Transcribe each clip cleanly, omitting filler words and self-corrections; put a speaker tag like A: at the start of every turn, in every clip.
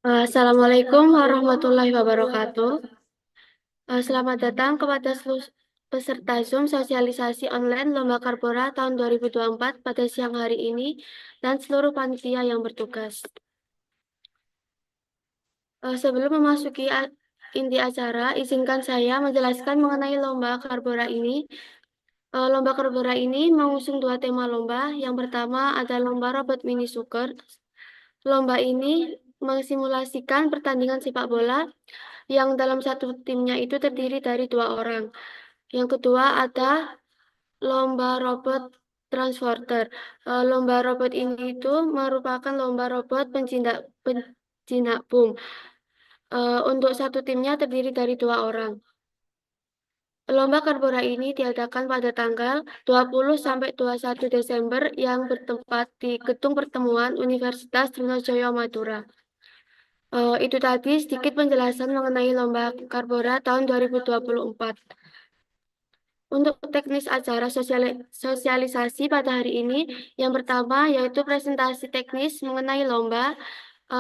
A: Assalamualaikum warahmatullahi wabarakatuh. Selamat datang kepada seluruh peserta Zoom sosialisasi online Lomba Karbora tahun 2024 pada siang hari ini dan seluruh panitia yang bertugas. Sebelum memasuki inti acara, izinkan saya menjelaskan mengenai Lomba Karbora ini. Lomba Karbora ini mengusung dua tema lomba. Yang pertama ada Lomba Robot Mini Soccer. Lomba ini mensimulasikan pertandingan sepak bola yang dalam satu timnya itu terdiri dari 2 orang. Yang kedua ada lomba robot transporter. Lomba robot ini itu merupakan lomba robot penjinak bom. Untuk satu timnya terdiri dari 2 orang. Lomba Karbora ini diadakan pada tanggal 20 sampai 21 Desember yang bertempat di Gedung Pertemuan Universitas Trunojoyo Madura. Itu tadi sedikit penjelasan mengenai Lomba Karbora tahun 2024. Untuk teknis acara sosialisasi pada hari ini, yang pertama yaitu presentasi teknis mengenai lomba,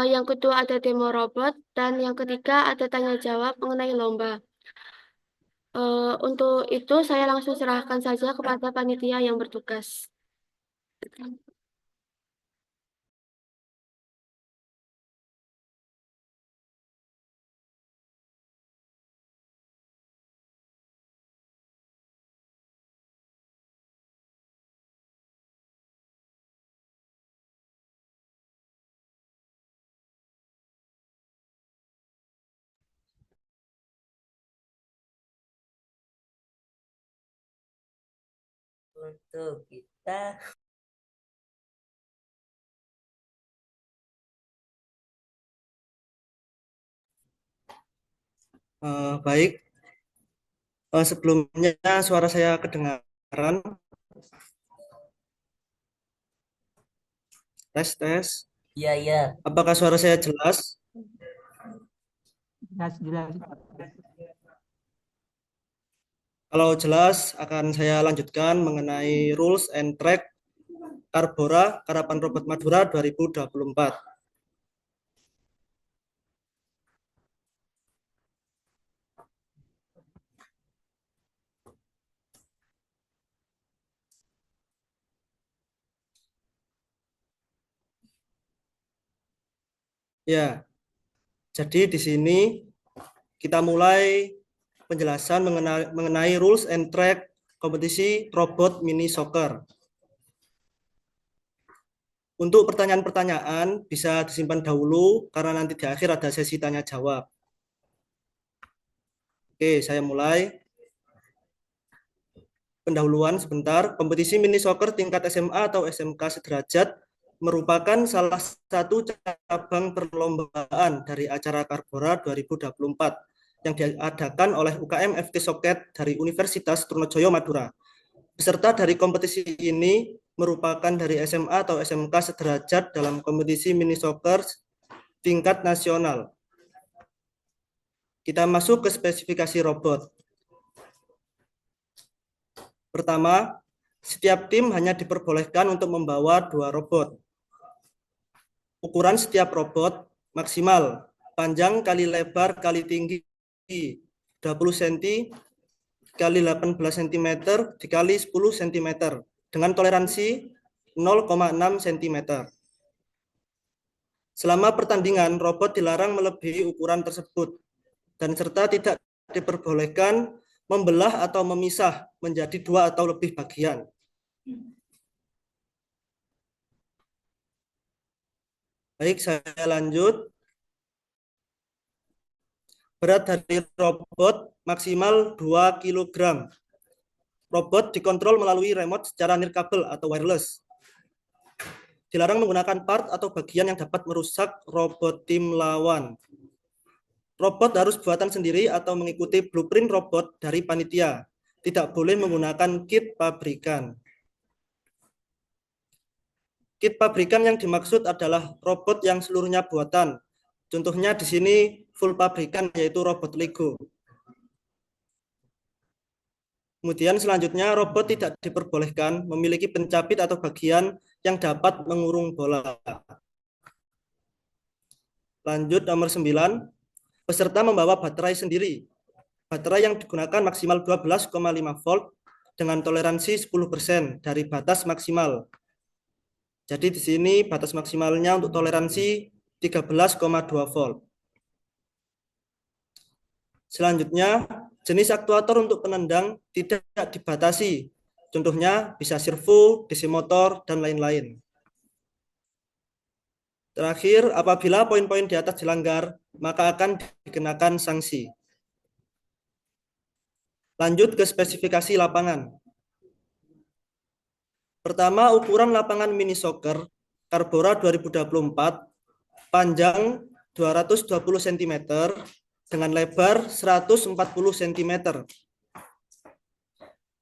A: yang kedua ada demo robot, dan yang ketiga ada tanya jawab mengenai lomba. Untuk itu saya langsung serahkan saja kepada panitia yang bertugas.
B: Untuk kita
C: baik, sebelumnya suara saya kedengaran. Tes tes.
B: iya iya.
C: Apakah suara saya jelas?
D: Jelas.
C: Kalau jelas, akan saya lanjutkan mengenai rules and track Karbora Karapan Robot Madura 2024. Ya, jadi di sini kita mulai penjelasan mengenai rules and track kompetisi robot mini soccer. Untuk pertanyaan-pertanyaan bisa disimpan dahulu karena nanti di akhir ada sesi tanya jawab. Oke, saya mulai. Pendahuluan sebentar. Kompetisi mini soccer tingkat SMA atau SMK sederajat merupakan salah satu cabang perlombaan dari acara Karbora 2024 yang diadakan oleh UKM FT Soket dari Universitas Trunojoyo Madura. Peserta dari kompetisi ini merupakan dari SMA atau SMK sederajat dalam kompetisi mini soccer tingkat nasional. Kita masuk ke spesifikasi robot. Pertama, setiap tim hanya diperbolehkan untuk membawa 2 robot. Ukuran setiap robot maksimal panjang kali lebar kali tinggi 20 cm kali 18 cm dikali 10 cm dengan toleransi 0,6 cm. Selama pertandingan, robot dilarang melebihi ukuran tersebut dan serta tidak diperbolehkan membelah atau memisah menjadi 2 atau lebih bagian. Baik, saya lanjut. Berat dari robot maksimal 2 kg. Robot dikontrol melalui remote secara nirkabel atau wireless. Dilarang menggunakan part atau bagian yang dapat merusak robot tim lawan. Robot harus buatan sendiri atau mengikuti blueprint robot dari panitia. Tidak boleh menggunakan kit pabrikan. Kit pabrikan yang dimaksud adalah robot yang seluruhnya buatan. Contohnya di sini full pabrikan yaitu robot Lego. Kemudian selanjutnya robot tidak diperbolehkan memiliki pencapit atau bagian yang dapat mengurung bola. Lanjut nomor 9, peserta membawa baterai sendiri. Baterai yang digunakan maksimal 12,5 volt dengan toleransi 10% dari batas maksimal. Jadi di sini batas maksimalnya untuk toleransi 13,2 volt. Selanjutnya, jenis aktuator untuk penendang tidak dibatasi. Contohnya bisa servo, DC motor, dan lain-lain. Terakhir, apabila poin-poin di atas dilanggar, maka akan dikenakan sanksi. Lanjut ke spesifikasi lapangan. Pertama, ukuran lapangan mini soccer Karbora 2024, panjang 220 cm dengan lebar 140 cm.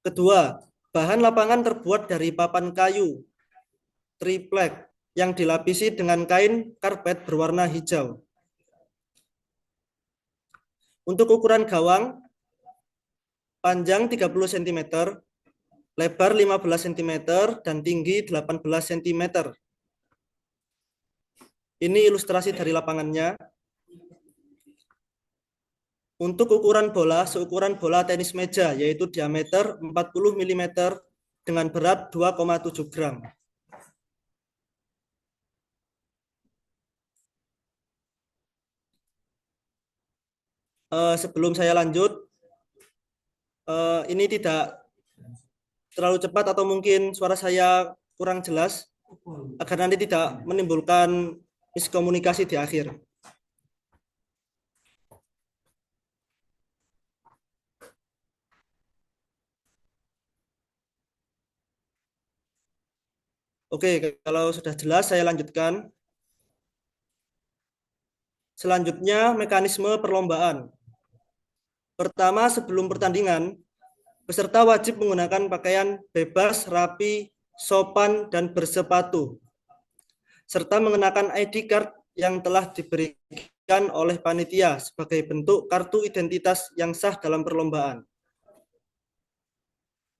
C: Kedua, bahan lapangan terbuat dari papan kayu triplek yang dilapisi dengan kain karpet berwarna hijau. Untuk ukuran gawang, panjang 30 cm, lebar 15 cm, dan tinggi 18 cm. Ini ilustrasi dari lapangannya. Untuk ukuran bola, seukuran bola tenis meja, yaitu diameter 40 mm dengan berat 2,7 gram. Sebelum saya lanjut, ini tidak terlalu cepat atau mungkin suara saya kurang jelas, agar nanti tidak menimbulkan miskomunikasi di akhir. Oke, kalau sudah jelas saya lanjutkan. Selanjutnya, mekanisme perlombaan. Pertama, sebelum pertandingan, peserta wajib menggunakan pakaian bebas, rapi, sopan, dan bersepatu, serta mengenakan ID card yang telah diberikan oleh panitia sebagai bentuk kartu identitas yang sah dalam perlombaan.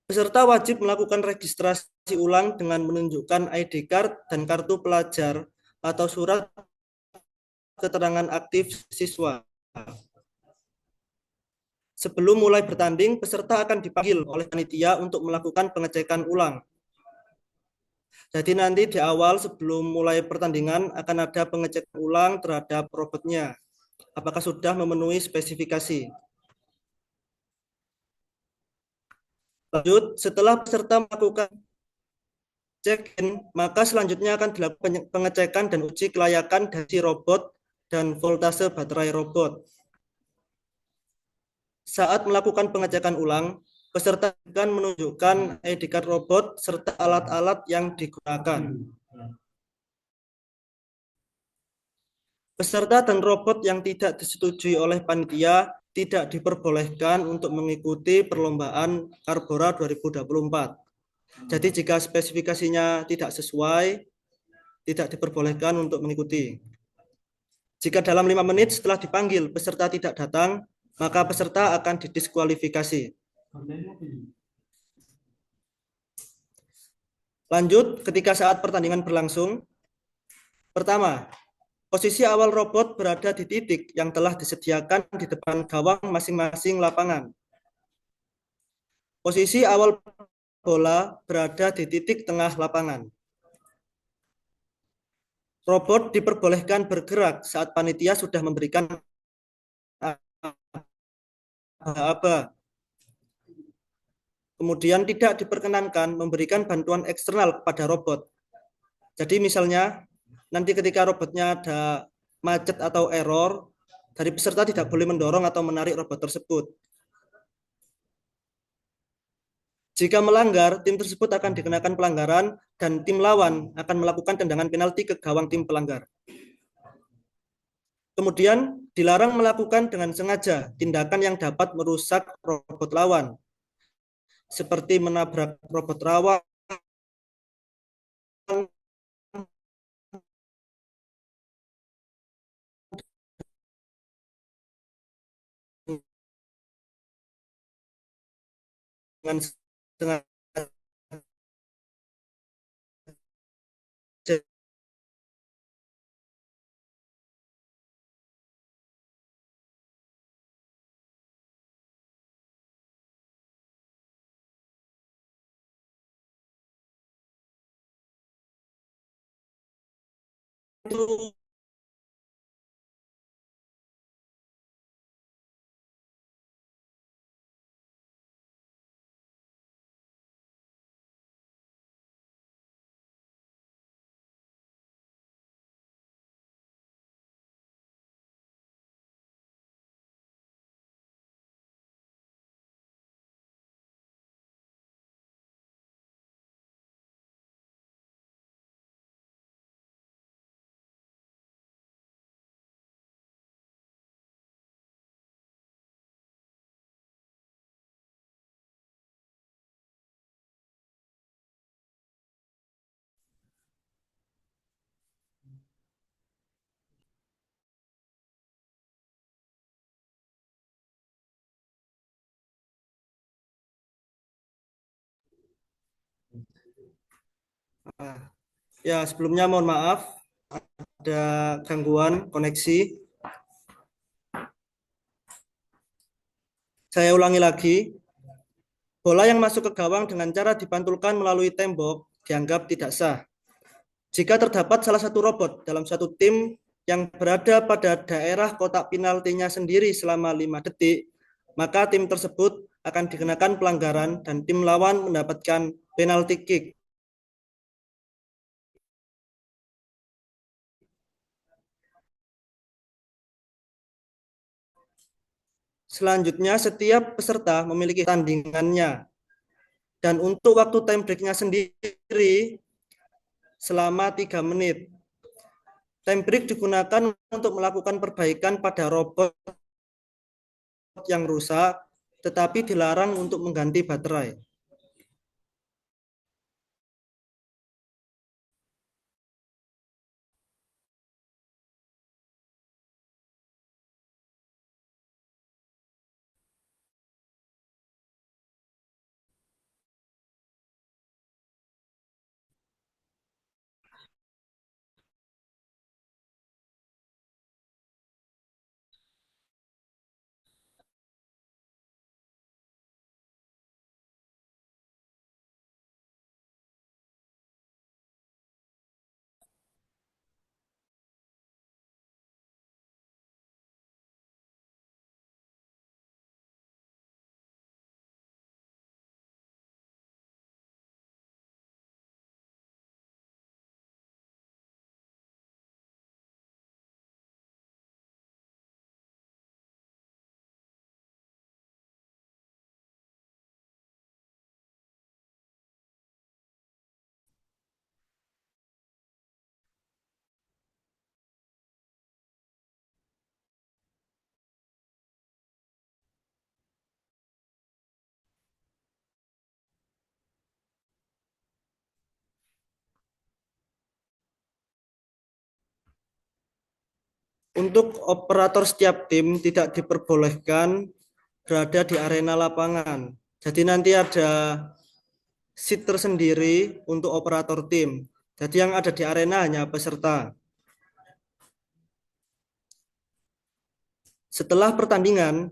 C: Peserta wajib melakukan registrasi ulang dengan menunjukkan ID card dan kartu pelajar atau surat keterangan aktif siswa. Sebelum mulai bertanding, peserta akan dipanggil oleh panitia untuk melakukan pengecekan ulang. Jadi nanti di awal sebelum mulai pertandingan akan ada pengecekan ulang terhadap robotnya. Apakah sudah memenuhi spesifikasi? Lanjut, setelah peserta melakukan check-in, maka selanjutnya akan dilakukan pengecekan dan uji kelayakan dari robot dan voltase baterai robot. Saat melakukan pengecekan ulang, peserta akan menunjukkan ID card robot serta alat-alat yang digunakan. Peserta dan robot yang tidak disetujui oleh panitia tidak diperbolehkan untuk mengikuti perlombaan Karbora 2024. Jadi jika spesifikasinya tidak sesuai, tidak diperbolehkan untuk mengikuti. Jika dalam 5 menit setelah dipanggil peserta tidak datang, maka peserta akan didiskualifikasi. Lanjut, ketika saat pertandingan berlangsung, pertama, posisi awal robot berada di titik yang telah disediakan di depan gawang masing-masing lapangan. Posisi awal bola berada di titik tengah lapangan. Robot diperbolehkan bergerak saat panitia sudah memberikan aba-aba. Kemudian tidak diperkenankan memberikan bantuan eksternal kepada robot. Jadi misalnya nanti ketika robotnya ada macet atau error, dari peserta tidak boleh mendorong atau menarik robot tersebut. Jika melanggar, tim tersebut akan dikenakan pelanggaran dan tim lawan akan melakukan tendangan penalti ke gawang tim pelanggar. Kemudian dilarang melakukan dengan sengaja tindakan yang dapat merusak robot lawan, seperti menabrak robot lawan, dengan sengaja itu ya sebelumnya mohon maaf ada gangguan koneksi. Saya ulangi lagi. Bola yang masuk ke gawang dengan cara dipantulkan melalui tembok dianggap tidak sah. Jika terdapat salah satu robot dalam satu tim yang berada pada daerah kotak penaltinya sendiri selama 5 detik, maka tim tersebut akan dikenakan pelanggaran dan tim lawan mendapatkan penalti kick. Selanjutnya, setiap peserta memiliki tandingannya. Dan untuk waktu time break-nya sendiri selama 3 menit. Time break digunakan untuk melakukan perbaikan pada robot yang rusak, tetapi dilarang untuk mengganti baterai. Untuk operator setiap tim tidak diperbolehkan berada di arena lapangan. Jadi nanti ada seat tersendiri untuk operator tim. Jadi yang ada di arena hanya peserta. Setelah pertandingan,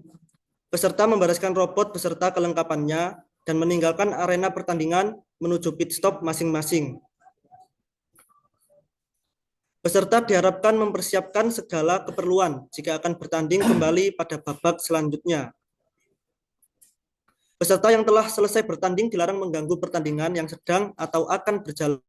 C: peserta membereskan robot beserta kelengkapannya dan meninggalkan arena pertandingan menuju pit stop masing-masing. Peserta diharapkan mempersiapkan segala keperluan jika akan bertanding kembali pada babak selanjutnya. Peserta yang telah selesai bertanding dilarang mengganggu pertandingan yang sedang atau akan berjalan.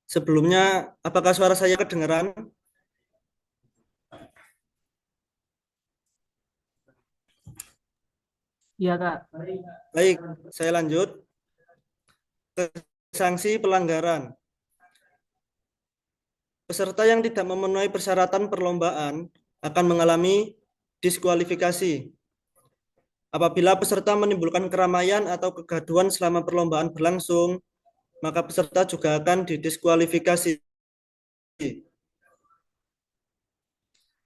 C: Sebelumnya, apakah suara saya kedengaran?
D: Iya, Kak.
C: Baik, saya lanjut ke sanksi pelanggaran. Peserta yang tidak memenuhi persyaratan perlombaan akan mengalami diskualifikasi. Apabila peserta menimbulkan keramaian atau kegaduhan selama perlombaan berlangsung, maka peserta juga akan didiskualifikasi.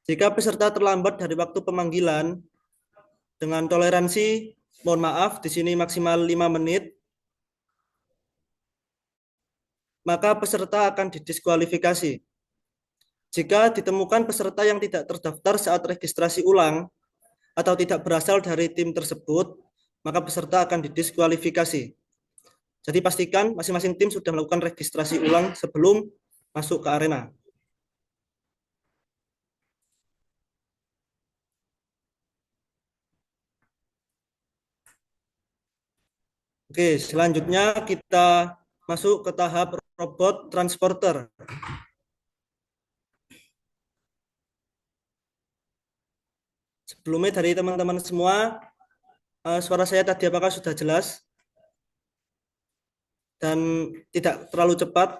C: Jika peserta terlambat dari waktu pemanggilan dengan toleransi, mohon maaf, di sini maksimal 5 menit, maka peserta akan didiskualifikasi. Jika ditemukan peserta yang tidak terdaftar saat registrasi ulang atau tidak berasal dari tim tersebut, maka peserta akan didiskualifikasi. Jadi pastikan masing-masing tim sudah melakukan registrasi ulang sebelum masuk ke arena. Oke, selanjutnya kita masuk ke tahap robot transporter. Sebelumnya dari teman-teman semua, suara saya tadi apakah sudah jelas dan tidak terlalu cepat?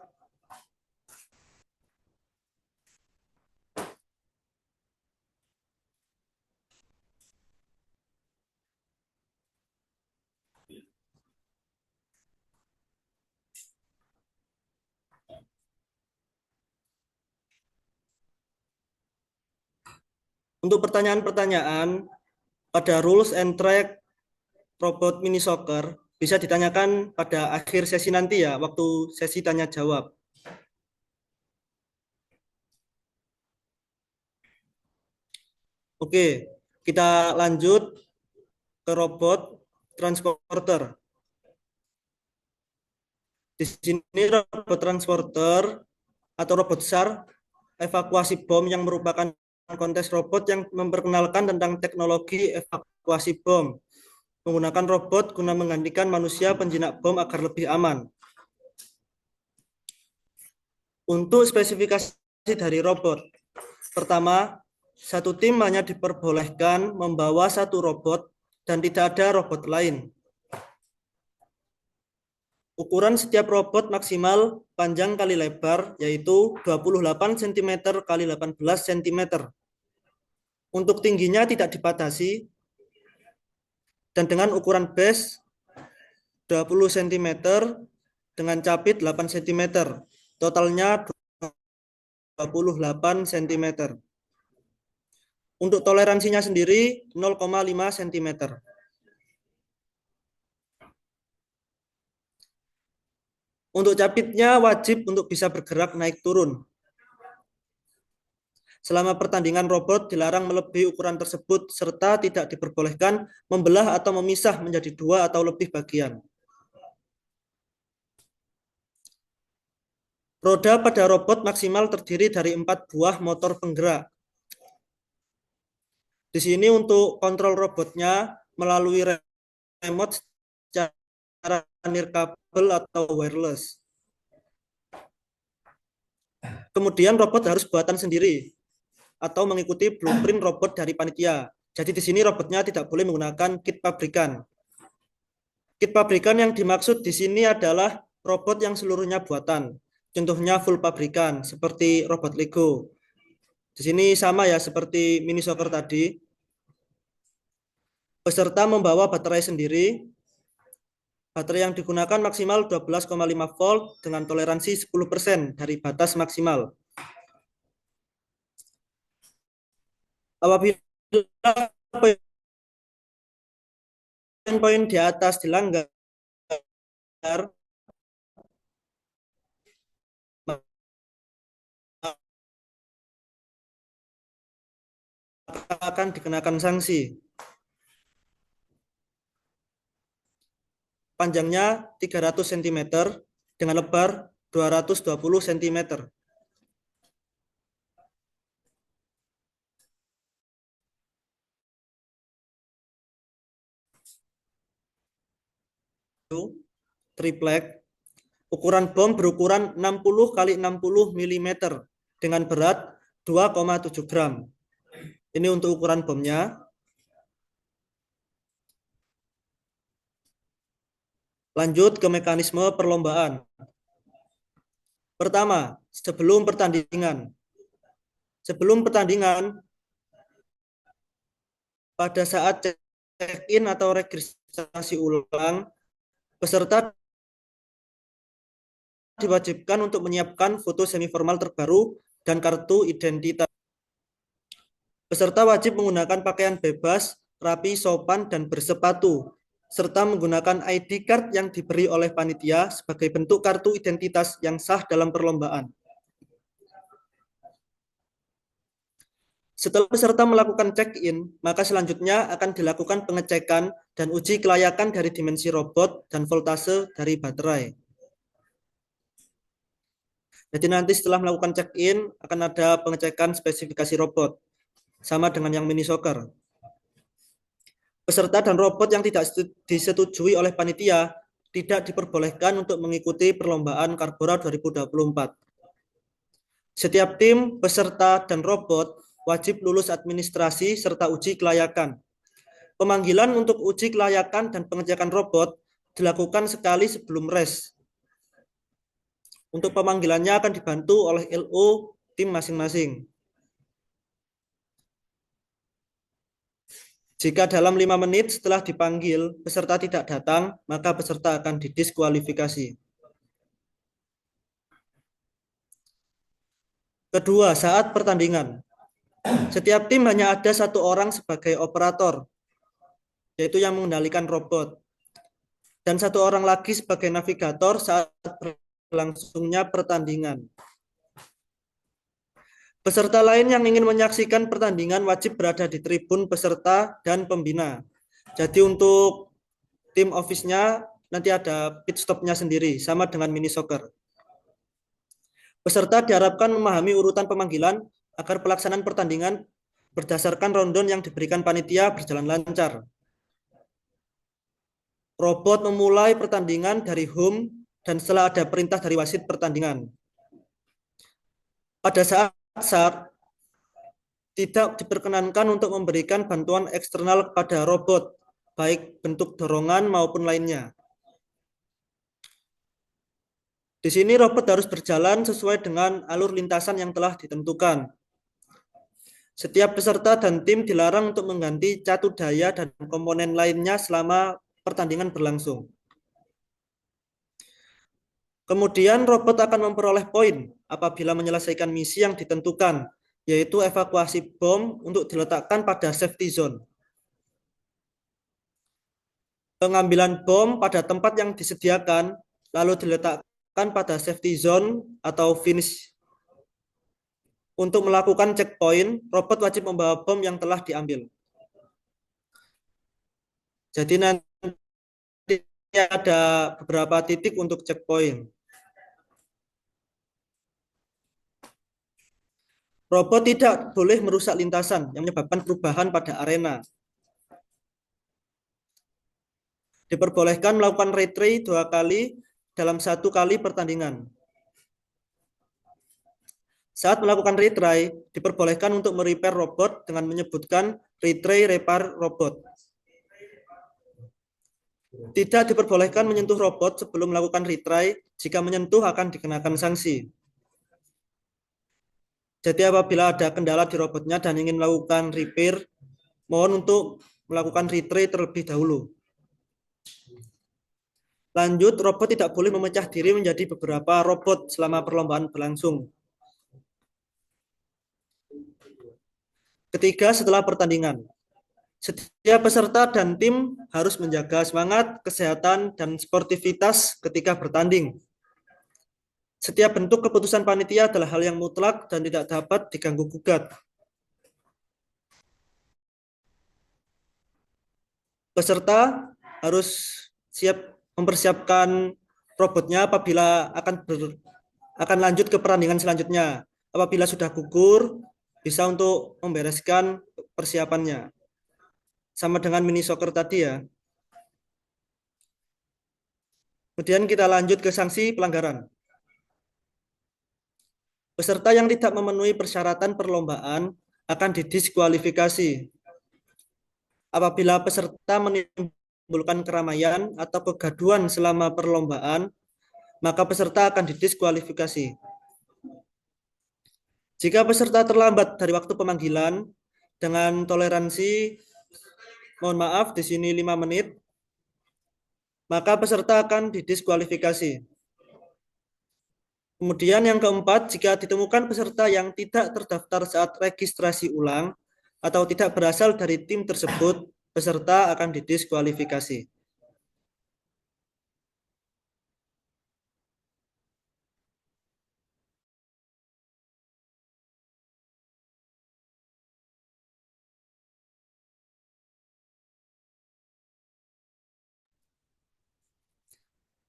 C: Untuk pertanyaan-pertanyaan pada rules and track robot mini soccer bisa ditanyakan pada akhir sesi nanti ya, waktu sesi tanya jawab. Oke, kita lanjut ke robot transporter. Di sini robot transporter atau robot SAR evakuasi bom yang merupakan kontes robot yang memperkenalkan tentang teknologi evakuasi bom. Menggunakan robot guna menggantikan manusia penjinak bom agar lebih aman. Untuk spesifikasi dari robot, pertama, satu tim hanya diperbolehkan membawa satu robot dan tidak ada robot lain. Ukuran setiap robot maksimal panjang kali lebar yaitu 28 cm kali 18 cm. Untuk tingginya tidak dibatasi dan dengan ukuran base 20 cm dengan capit 8 cm. Totalnya 28 cm. Untuk toleransinya sendiri 0,5 cm. Untuk capitnya wajib untuk bisa bergerak naik turun. Selama pertandingan robot dilarang melebihi ukuran tersebut serta tidak diperbolehkan membelah atau memisah menjadi 2 atau lebih bagian. Roda pada robot maksimal terdiri dari 4 buah motor penggerak. Di sini untuk kontrol robotnya melalui remote secara nirkabel atau wireless. Kemudian robot harus buatan sendiri atau mengikuti blueprint robot dari panitia. Jadi di sini robotnya tidak boleh menggunakan kit pabrikan. Kit pabrikan yang dimaksud di sini adalah robot yang seluruhnya buatan. Contohnya full pabrikan seperti robot Lego. Di sini sama ya seperti mini soccer tadi. Peserta membawa baterai sendiri. Baterai yang digunakan maksimal 12,5 volt dengan toleransi 10% dari batas maksimal. Apabila poin di atas dilanggar, maka akan dikenakan sanksi. Panjangnya 300 cm dengan lebar 220 cm. Triplek. Ukuran bom berukuran 60 kali 60 mm dengan berat 2,7 gram. Ini untuk ukuran bomnya. Lanjut ke mekanisme perlombaan. Pertama, sebelum pertandingan. Sebelum pertandingan, pada saat check-in atau registrasi ulang, peserta diwajibkan untuk menyiapkan foto semiformal terbaru dan kartu identitas. Peserta wajib menggunakan pakaian bebas, rapi, sopan, dan bersepatu, serta menggunakan ID card yang diberi oleh panitia sebagai bentuk kartu identitas yang sah dalam perlombaan. Setelah peserta melakukan check-in, maka selanjutnya akan dilakukan pengecekan dan uji kelayakan dari dimensi robot dan voltase dari baterai. Jadi nanti setelah melakukan check-in akan ada pengecekan spesifikasi robot, sama dengan yang mini soccer. Peserta dan robot yang tidak disetujui oleh panitia tidak diperbolehkan untuk mengikuti perlombaan Karbora 2024. Setiap tim, peserta, dan robot wajib lulus administrasi serta uji kelayakan. Pemanggilan untuk uji kelayakan dan pengecekan robot dilakukan sekali sebelum race. Untuk pemanggilannya akan dibantu oleh LO tim masing-masing. Jika dalam 5 menit setelah dipanggil peserta tidak datang, maka peserta akan didiskualifikasi. Kedua, saat pertandingan. Setiap tim hanya ada satu orang sebagai operator, yaitu yang mengendalikan robot, dan satu orang lagi sebagai navigator saat berlangsungnya pertandingan. Peserta lain yang ingin menyaksikan pertandingan wajib berada di tribun peserta dan pembina. Jadi untuk tim office-nya nanti ada pit stop-nya sendiri, sama dengan mini soccer. Peserta diharapkan memahami urutan pemanggilan agar pelaksanaan pertandingan berdasarkan rundown yang diberikan panitia berjalan lancar. Robot memulai pertandingan dari home dan setelah ada perintah dari wasit pertandingan. Pada saat tidak diperkenankan untuk memberikan bantuan eksternal kepada robot, baik bentuk dorongan maupun lainnya. Di sini robot harus berjalan sesuai dengan alur lintasan yang telah ditentukan. Setiap peserta dan tim dilarang untuk mengganti catu daya dan komponen lainnya selama pertandingan berlangsung. Kemudian robot akan memperoleh poin apabila menyelesaikan misi yang ditentukan, yaitu evakuasi bom untuk diletakkan pada safety zone. Pengambilan bom pada tempat yang disediakan, lalu diletakkan pada safety zone atau finish. Untuk melakukan checkpoint, robot wajib membawa bom yang telah diambil. Jadi nanti ada beberapa titik untuk checkpoint. Robot tidak boleh merusak lintasan yang menyebabkan perubahan pada arena. Diperbolehkan melakukan retry 2 kali dalam 1 kali pertandingan. Saat melakukan retry, diperbolehkan untuk merepair robot dengan menyebutkan retry repair robot. Tidak diperbolehkan menyentuh robot sebelum melakukan retry, jika menyentuh akan dikenakan sanksi. Jadi apabila ada kendala di robotnya dan ingin melakukan repair, mohon untuk melakukan retry terlebih dahulu. Lanjut, robot tidak boleh memecah diri menjadi beberapa robot selama perlombaan berlangsung. Ketiga, setelah pertandingan. Setiap peserta dan tim harus menjaga semangat, kesehatan, dan sportivitas ketika bertanding. Setiap bentuk keputusan panitia adalah hal yang mutlak dan tidak dapat diganggu-gugat. Peserta harus siap mempersiapkan robotnya apabila akan lanjut ke pertandingan selanjutnya. Apabila sudah gugur, bisa untuk membereskan persiapannya. Sama dengan mini soccer tadi ya. Kemudian kita lanjut ke sanksi pelanggaran. Peserta yang tidak memenuhi persyaratan perlombaan akan didiskualifikasi. Apabila peserta menimbulkan keramaian atau kegaduhan selama perlombaan, maka peserta akan didiskualifikasi. Jika peserta terlambat dari waktu pemanggilan dengan toleransi, mohon maaf, di sini 5 menit, maka peserta akan didiskualifikasi. Kemudian yang keempat, jika ditemukan peserta yang tidak terdaftar saat registrasi ulang atau tidak berasal dari tim tersebut, peserta akan didiskualifikasi.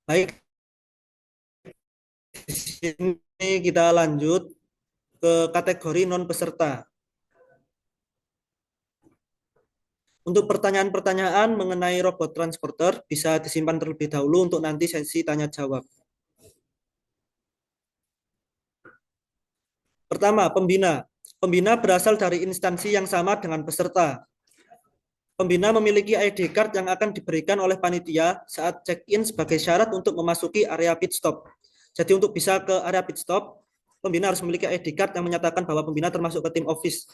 C: Baik, di sini kita lanjut ke kategori non peserta. Untuk pertanyaan-pertanyaan mengenai robot transporter bisa disimpan terlebih dahulu untuk nanti sesi tanya jawab. Pertama, pembina. Pembina berasal dari instansi yang sama dengan peserta. Pembina memiliki ID card yang akan diberikan oleh panitia saat check-in sebagai syarat untuk memasuki area pit stop. Jadi untuk bisa ke area pit stop, pembina harus memiliki ID card yang menyatakan bahwa pembina termasuk ke tim office.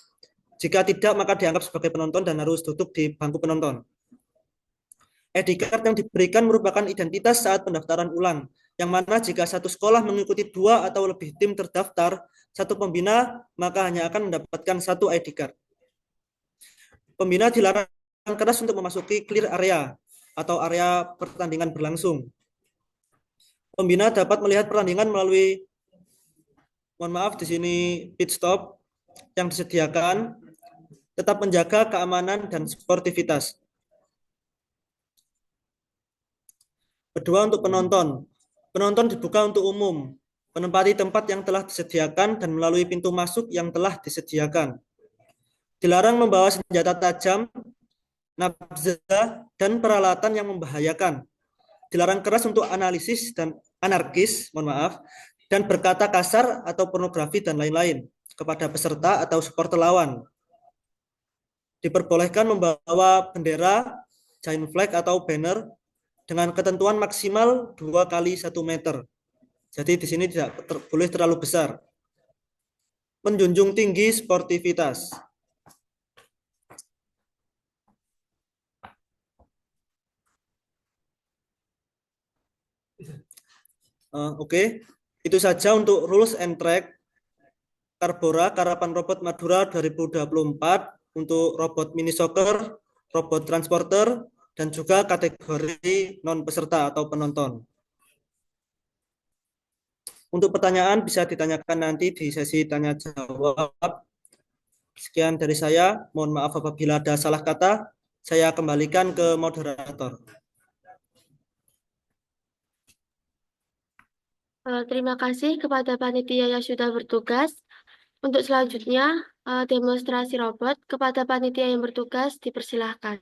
C: Jika tidak, maka dianggap sebagai penonton dan harus duduk di bangku penonton. ID card yang diberikan merupakan identitas saat pendaftaran ulang, yang mana jika satu sekolah mengikuti 2 atau lebih tim terdaftar, satu pembina, maka hanya akan mendapatkan satu ID card. Pembina dilarang keras untuk memasuki clear area atau area pertandingan berlangsung. Pembina dapat melihat pertandingan melalui, mohon maaf, di sini pit stop yang disediakan, tetap menjaga keamanan dan sportivitas. Kedua, untuk penonton. Penonton dibuka untuk umum, menempati tempat yang telah disediakan dan melalui pintu masuk yang telah disediakan. Dilarang membawa senjata tajam, nafzah, dan peralatan yang membahayakan. Dilarang keras untuk analisis dan anarkis, mohon maaf, dan berkata kasar atau pornografi dan lain-lain kepada peserta atau supporter lawan. Diperbolehkan membawa bendera, giant flag atau banner dengan ketentuan maksimal 2 kali 1 meter. Jadi di sini tidak boleh terlalu besar. Menjunjung tinggi sportivitas. Oke, itu saja untuk rules and track Karbora Karapan Robot Madura 2024 untuk robot mini soccer, robot transporter, dan juga kategori non peserta atau penonton. Untuk pertanyaan bisa ditanyakan nanti di sesi tanya jawab. Sekian dari saya. Mohon maaf apabila ada salah kata. Saya kembalikan ke moderator.
A: Terima kasih kepada panitia yang sudah bertugas. Untuk selanjutnya, demonstrasi robot kepada panitia yang bertugas dipersilahkan.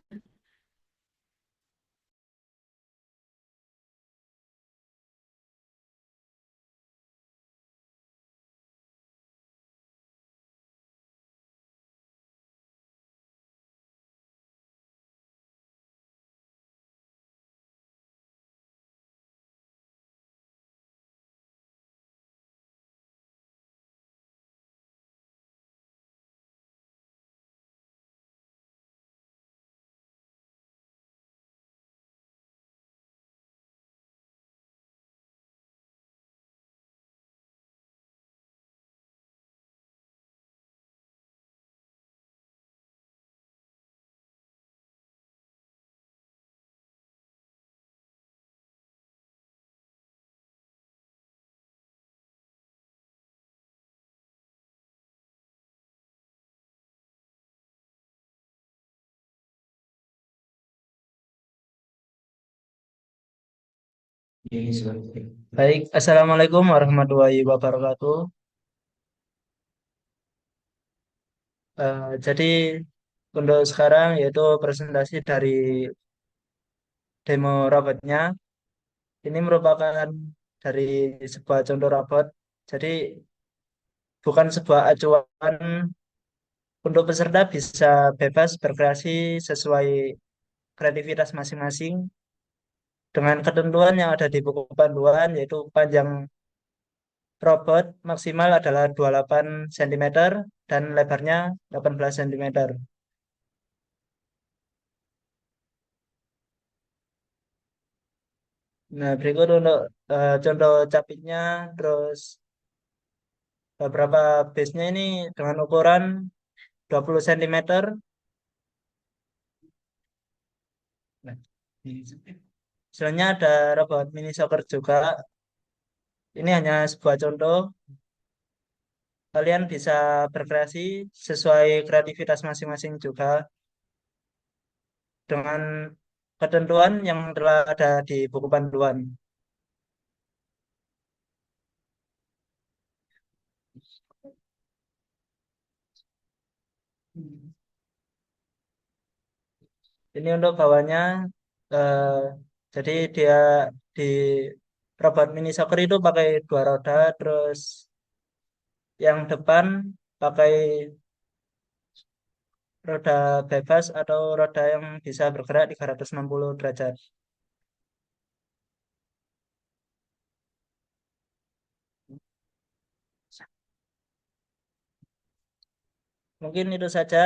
D: Baik, Assalamualaikum warahmatullahi wabarakatuh. Jadi untuk sekarang yaitu presentasi dari demo robotnya. Ini merupakan dari sebuah contoh robot. Jadi bukan sebuah acuan untuk peserta bisa bebas berkreasi sesuai kreativitas masing-masing dengan ketentuan yang ada di buku panduan yaitu panjang robot maksimal adalah 28 cm dan lebarnya 18 cm. Nah, berikut untuk contoh capitnya, terus beberapa base-nya ini dengan ukuran 20 cm. Nah, selanjutnya ada robot mini soccer juga. Ini hanya sebuah contoh. Kalian bisa berkreasi sesuai kreativitas masing-masing juga dengan ketentuan yang telah ada di buku panduan. Ini untuk bawahnya, eh, jadi dia di robot mini soccer itu pakai dua roda, terus yang depan pakai roda bebas atau roda yang bisa bergerak 360 derajat. Mungkin itu saja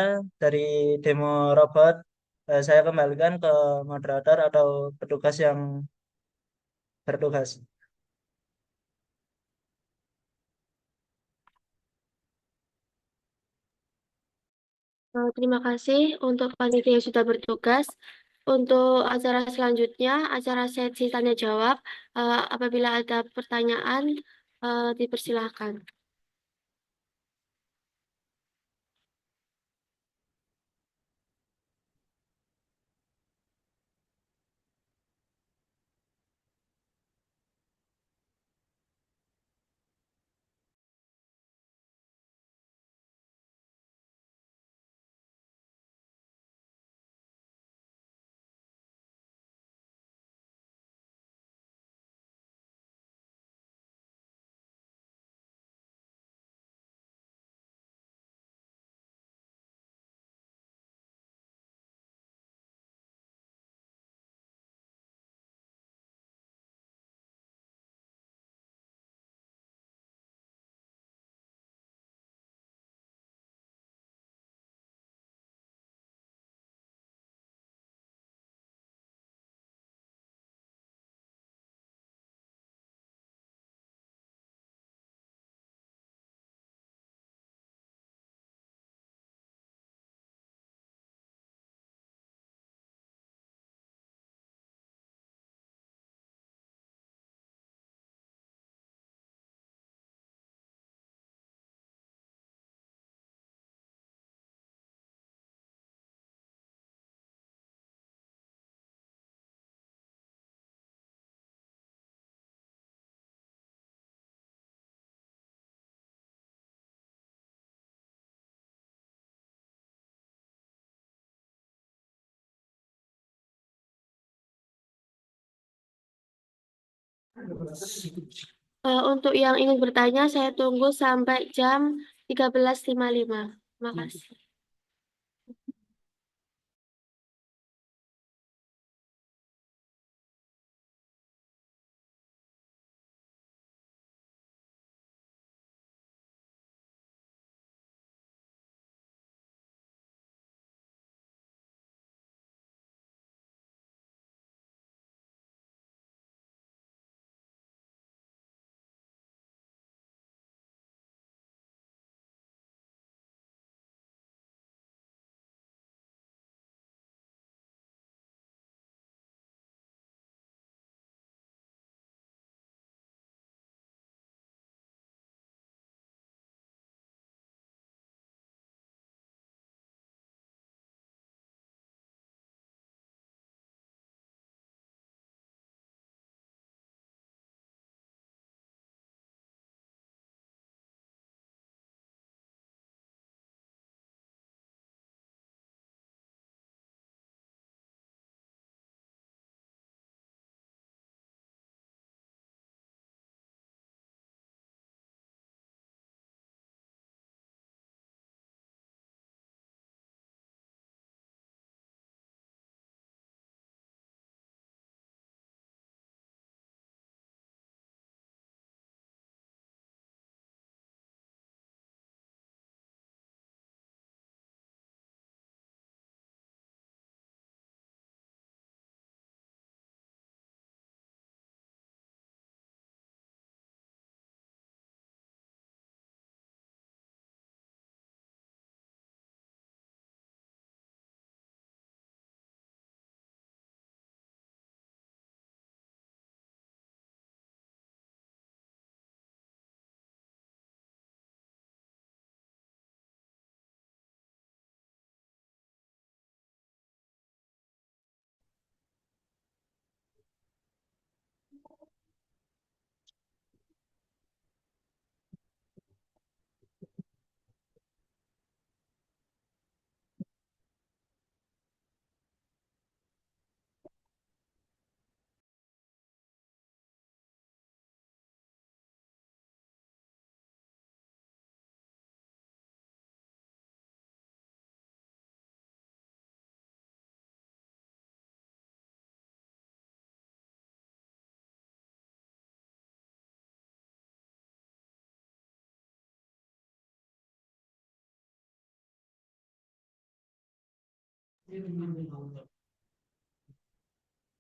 D: dari demo robot. Saya kembalikan ke moderator atau petugas yang bertugas.
A: Terima kasih untuk panitia yang sudah bertugas. Untuk acara selanjutnya, acara sesi tanya jawab. Apabila ada pertanyaan, dipersilahkan. Untuk yang ingin bertanya, saya tunggu sampai jam 13.55. Terima kasih.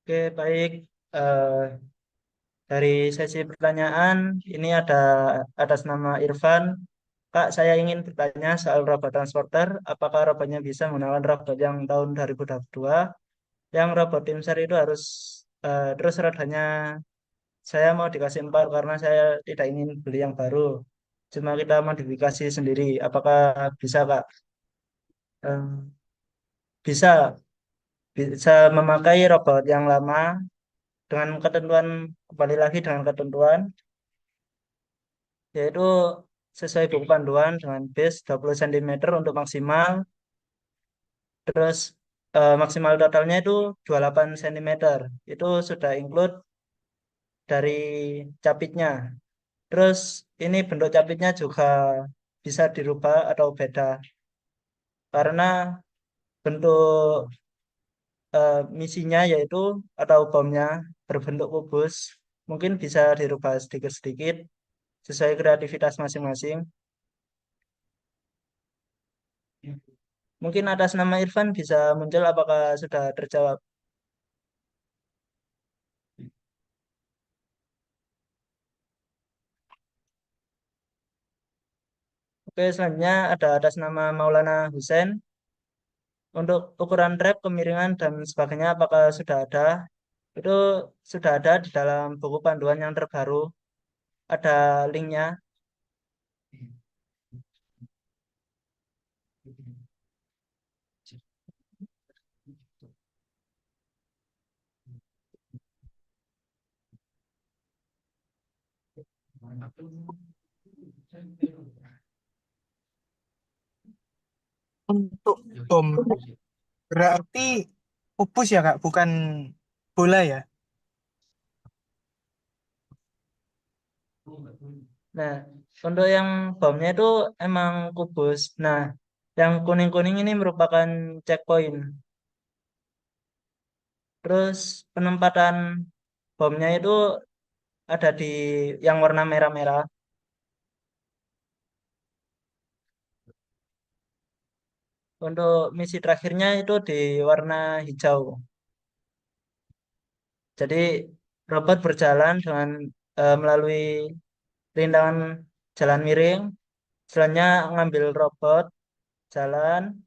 D: Oke, baik. Eh, dari sesi pertanyaan, ini ada atas nama Irfan. Kak, saya ingin bertanya soal robot transporter. Apakah robotnya bisa menggunakan robot yang tahun 2022? Yang robot tim SAR itu harus terus rodanya saya mau dikasih 4 karena saya tidak ingin beli yang baru. Cuma kita modifikasi sendiri. Apakah bisa, Kak? Eh, bisa memakai robot yang lama dengan ketentuan, kembali lagi dengan ketentuan, yaitu sesuai buku panduan dengan base 20 cm untuk maksimal, terus maksimal totalnya itu 28 cm. Itu sudah include dari capitnya. Terus ini bentuk capitnya juga bisa dirubah atau beda karena bentuk misinya yaitu atau bomnya berbentuk kubus mungkin bisa dirubah sedikit-sedikit sesuai kreativitas masing-masing. Mungkin atas nama Irfan bisa muncul apakah sudah terjawab. Oke, selanjutnya ada atas nama Maulana Hussein. Untuk ukuran rep, kemiringan, dan sebagainya apakah sudah ada? Itu sudah ada di dalam buku panduan yang terbaru. Ada linknya.
E: Untuk bom berarti pupus ya Kak, bukan bola ya.
D: Nah, untuk yang bomnya itu emang kubus. Nah, yang kuning-kuning ini merupakan checkpoint. Terus penempatan bomnya itu ada di yang warna merah-merah. Untuk misi terakhirnya itu di warna hijau. Jadi robot berjalan dengan melalui rintangan jalan miring. Selanjutnya ngambil robot jalan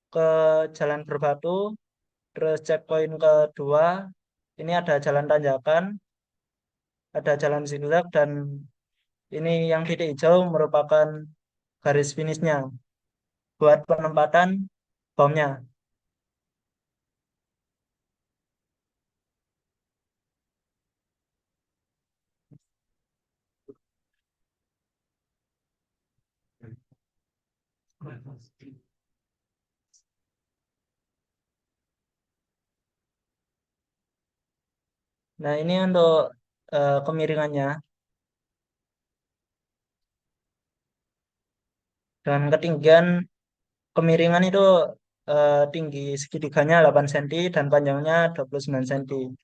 D: ke jalan berbatu. Terus checkpoint kedua, ini ada jalan tanjakan, ada jalan zigzag, dan ini yang titik hijau merupakan garis finishnya buat penempatan bomnya. Nah, ini untuk kemiringannya. Dengan ketinggian kemiringan itu tinggi segitiganya 8 cm dan panjangnya 29 cm.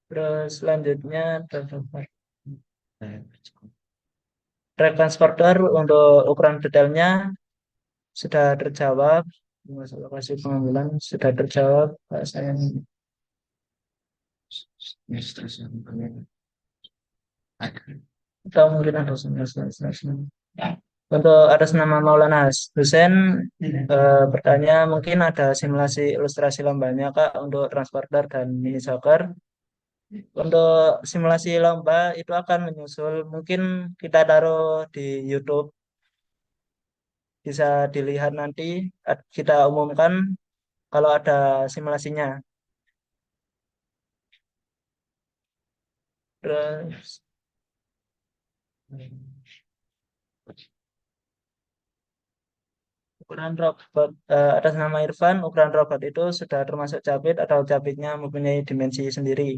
D: Terus selanjutnya track transporter untuk ukuran detailnya sudah terjawab. Masalah lokasi pengambilan sudah terjawab. Pak, saya atau mungkin ada untuk atas nama Maulana Hussein bertanya mungkin ada simulasi ilustrasi lombanya Kak untuk transporter dan mini soccer. Untuk simulasi lomba itu akan menyusul mungkin kita taruh di YouTube, bisa dilihat nanti kita umumkan kalau ada simulasinya. Terus Ukuran robot atas nama Irfan, ukuran robot itu sudah termasuk capit atau capitnya mempunyai dimensi sendiri.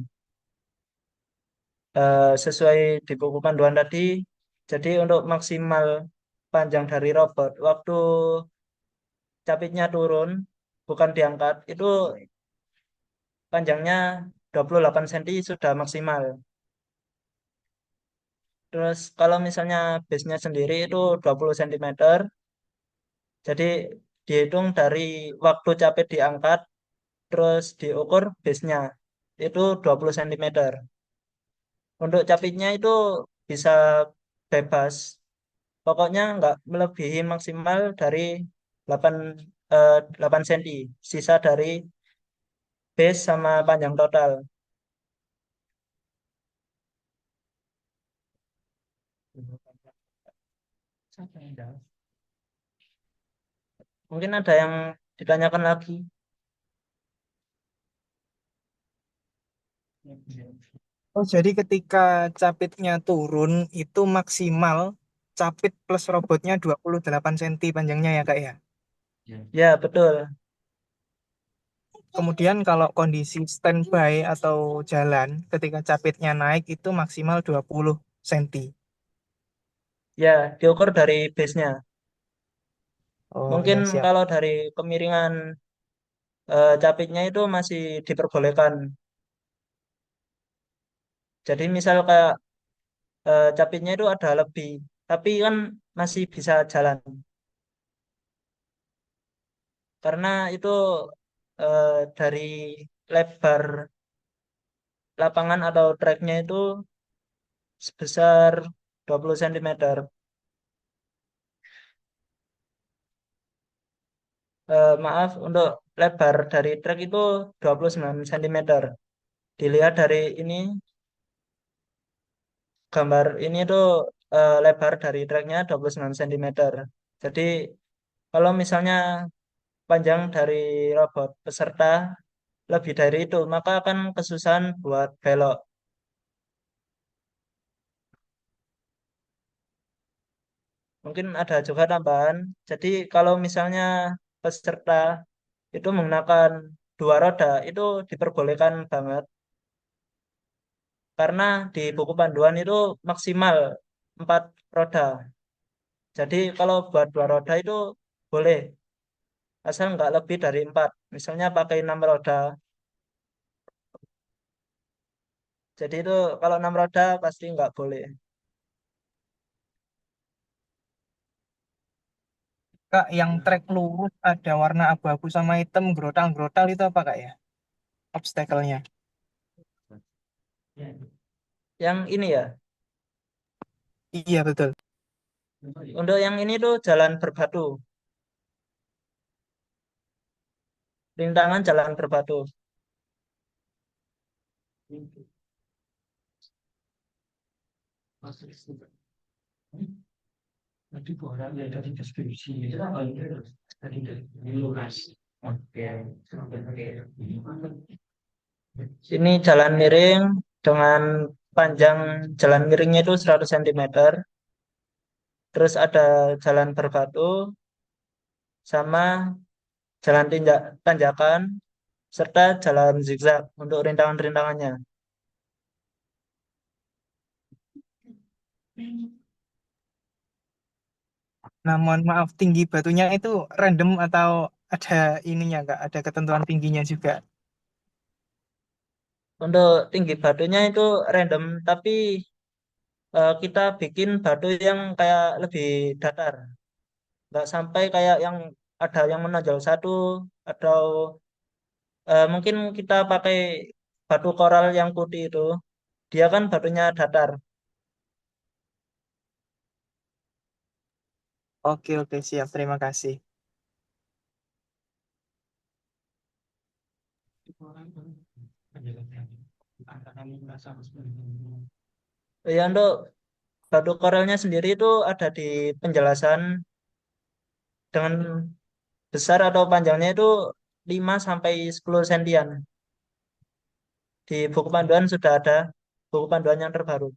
D: Sesuai di buku panduan tadi, jadi untuk maksimal panjang dari robot, waktu capitnya turun, bukan diangkat, itu panjangnya 28 cm sudah maksimal. Terus kalau misalnya base-nya sendiri itu 20 cm, jadi dihitung dari waktu capit diangkat, terus diukur base-nya, itu 20 cm. Untuk capitnya itu bisa bebas, pokoknya nggak melebihi maksimal dari 8, 8 cm, sisa dari base sama panjang total. Mungkin ada yang ditanyakan lagi.
E: Oh, jadi ketika capitnya turun itu maksimal capit plus robotnya 28 cm panjangnya ya Kak ya.
D: Ya, betul.
E: Kemudian kalau kondisi standby atau jalan ketika capitnya naik itu maksimal 20 cm.
D: Ya, diukur dari base-nya.
E: Oh
D: Mungkin
E: ya siap.
D: kalau dari kemiringan capitnya itu masih diperbolehkan. Jadi misal kayak capitnya itu ada lebih, tapi kan masih bisa jalan. Karena itu eh, dari lebar lapangan atau tracknya itu sebesar 20 cm. Maaf, untuk lebar dari track itu 29 cm. Dilihat dari ini, gambar ini tuh lebar dari tracknya 29 cm. Jadi kalau misalnya panjang dari robot peserta lebih dari itu, maka akan kesusahan buat belok. Mungkin ada juga tambahan. Jadi kalau misalnya peserta itu menggunakan dua roda, itu diperbolehkan banget. Karena di buku panduan itu maksimal 4 roda. Jadi kalau buat dua roda itu boleh, asal nggak lebih dari 4. Misalnya pakai 6 roda. Jadi itu kalau 6 roda pasti nggak boleh.
E: Kak, yang trek lurus ada warna abu-abu sama hitam grotal-grotal itu apa Kak ya? Obstacle-nya.
D: Yang ini ya,
E: Iya betul.
D: untuk yang ini tuh jalan berbatu, rintangan jalan berbatu. Ini jalan miring dengan panjang jalan miringnya itu 100 cm. Terus ada jalan berbatu sama jalan tanjakan serta jalan zigzag untuk rintangan-rintangannya.
E: Nah, mohon maaf tinggi batunya itu random atau ada ininya Kak? Ada ketentuan tingginya juga.
D: Untuk tinggi batunya itu random, tapi kita bikin batu yang kayak lebih datar. Nggak sampai kayak yang ada yang menonjol satu, atau mungkin kita pakai batu koral yang putih itu. Dia kan batunya datar.
E: Oke oke siap. Terima kasih.
D: Ya, untuk batu koralnya sendiri itu ada di penjelasan dengan besar atau panjangnya itu 5 sampai 10 sentian. Di buku panduan sudah ada buku panduan yang terbaru.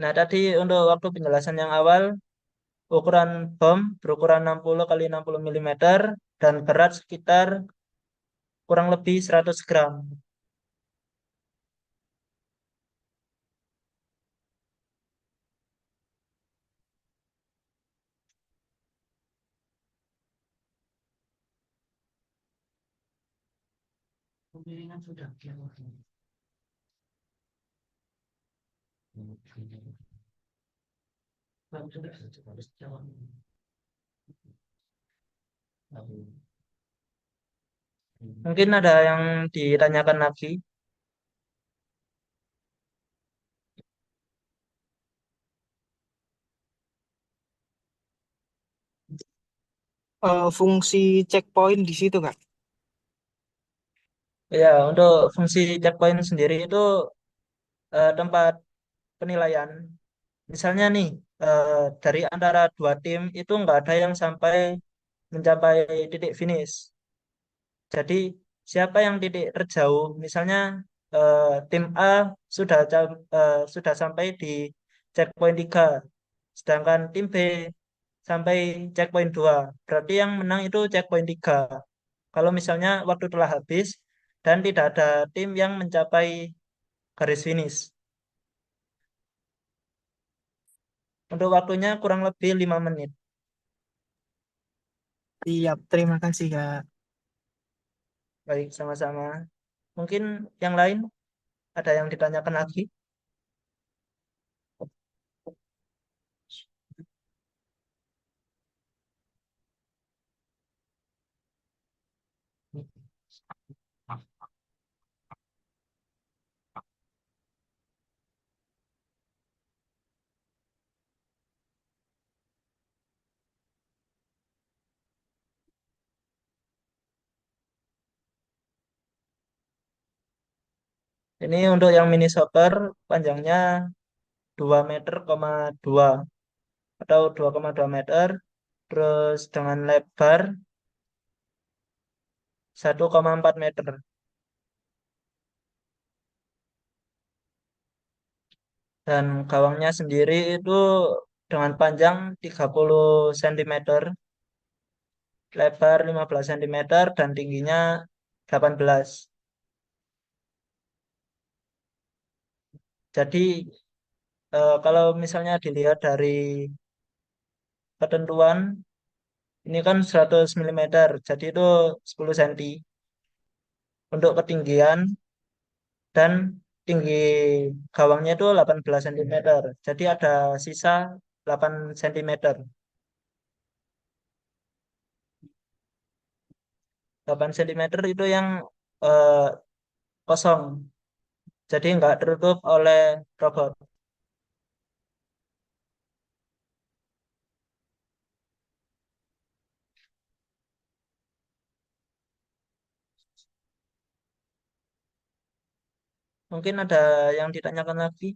D: Nah, tadi untuk waktu penjelasan yang awal, ukuran bom berukuran 60 kali 60 mm dan berat sekitar kurang lebih 100 gram. Mungkin ada yang ditanyakan lagi.
E: Fungsi checkpoint di situ, Kak.
D: Ya, untuk fungsi checkpoint sendiri itu tempat penilaian. Misalnya nih, eh, dari antara dua tim itu nggak ada yang sampai mencapai titik finish. Jadi siapa yang titik terjauh, misalnya eh, tim A sudah sampai di checkpoint 3, sedangkan tim B sampai checkpoint 2. Berarti yang menang itu checkpoint 3. Kalau misalnya waktu telah habis dan tidak ada tim yang mencapai garis finish. Untuk waktunya kurang lebih 5 menit.
E: Siap, terima kasih, Kak.
D: Baik, sama-sama. Mungkin yang lain ada yang ditanyakan lagi? Ini untuk yang mini soccer panjangnya 2 meter, 2 atau 2,2 meter. Terus dengan lebar 1,4 meter. Dan gawangnya sendiri itu dengan panjang 30 cm, lebar 15 cm, dan tingginya 18. Jadi kalau misalnya dilihat dari ketentuan, ini kan 100 mm, jadi itu 10 cm untuk ketinggian, dan tinggi gawangnya itu 18 cm. Jadi ada sisa 8 cm. 8 cm itu yang eh, kosong. Jadi nggak tertutup oleh robot. Mungkin ada yang ditanyakan lagi.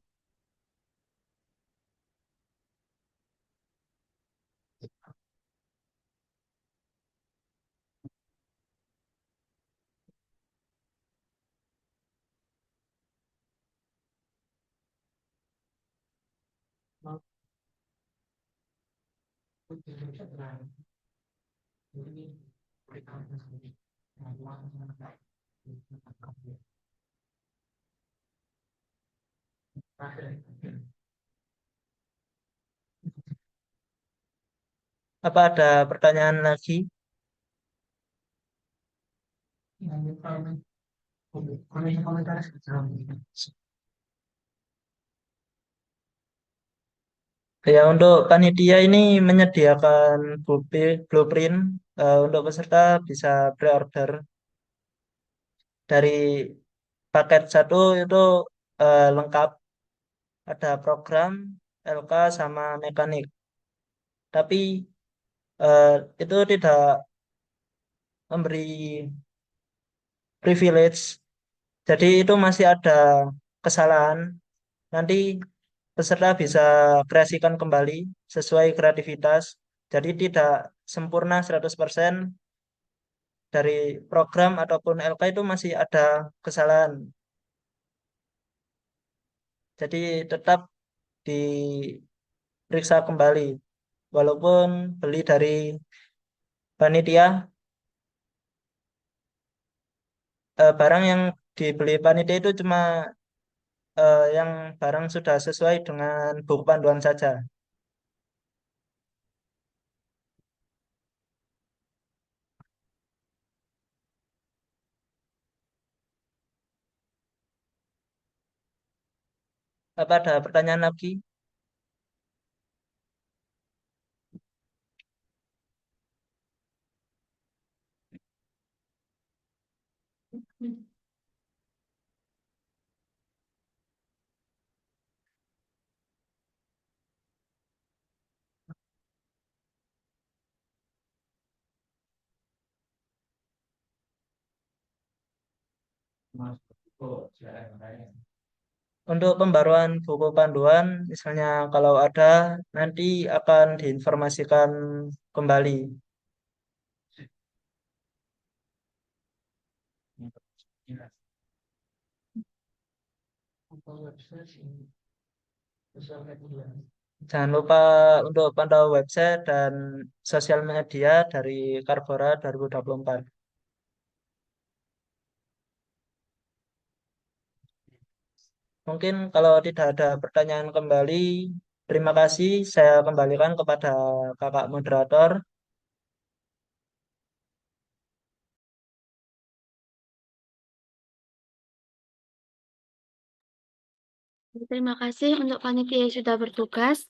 D: Apa ada pertanyaan lagi? Ya, untuk panitia ini menyediakan blueprint, untuk peserta bisa pre-order dari paket satu itu lengkap, ada program, LK sama mekanik. Tapi eh, itu tidak memberi privilege, jadi itu masih ada kesalahan. Nanti peserta bisa kreasikan kembali sesuai kreativitas. Jadi tidak sempurna 100%, dari program ataupun LK itu masih ada kesalahan. Jadi tetap diperiksa kembali. Walaupun beli dari panitia, barang yang dibeli panitia itu cuma yang barang sudah sesuai dengan buku panduan saja. Apa ada pertanyaan lagi? Untuk pembaruan buku panduan, misalnya kalau ada, nanti akan diinformasikan kembali. Jangan lupa untuk pantau website dan sosial media dari Karbora 2024. Mungkin kalau tidak ada pertanyaan kembali, terima kasih. Saya kembalikan kepada kakak moderator.
A: Terima kasih untuk panitia yang sudah bertugas.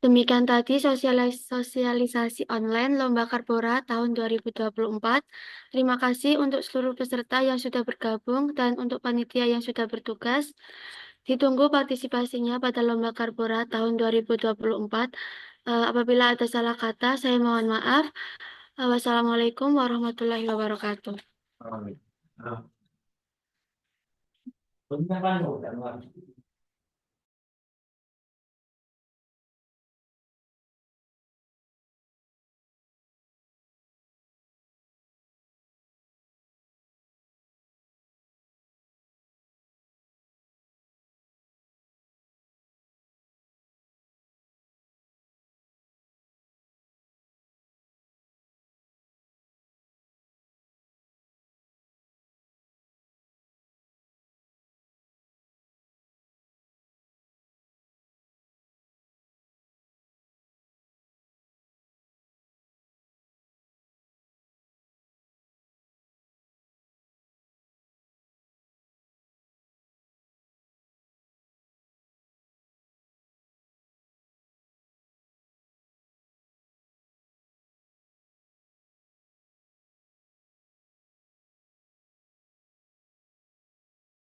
A: Demikian tadi sosialisasi online Lomba Karbora tahun 2024. Terima kasih untuk seluruh peserta yang sudah bergabung dan untuk panitia yang sudah bertugas. Ditunggu partisipasinya pada Lomba Karbora tahun 2024. Apabila ada salah kata, saya mohon maaf. Wassalamualaikum warahmatullahi wabarakatuh.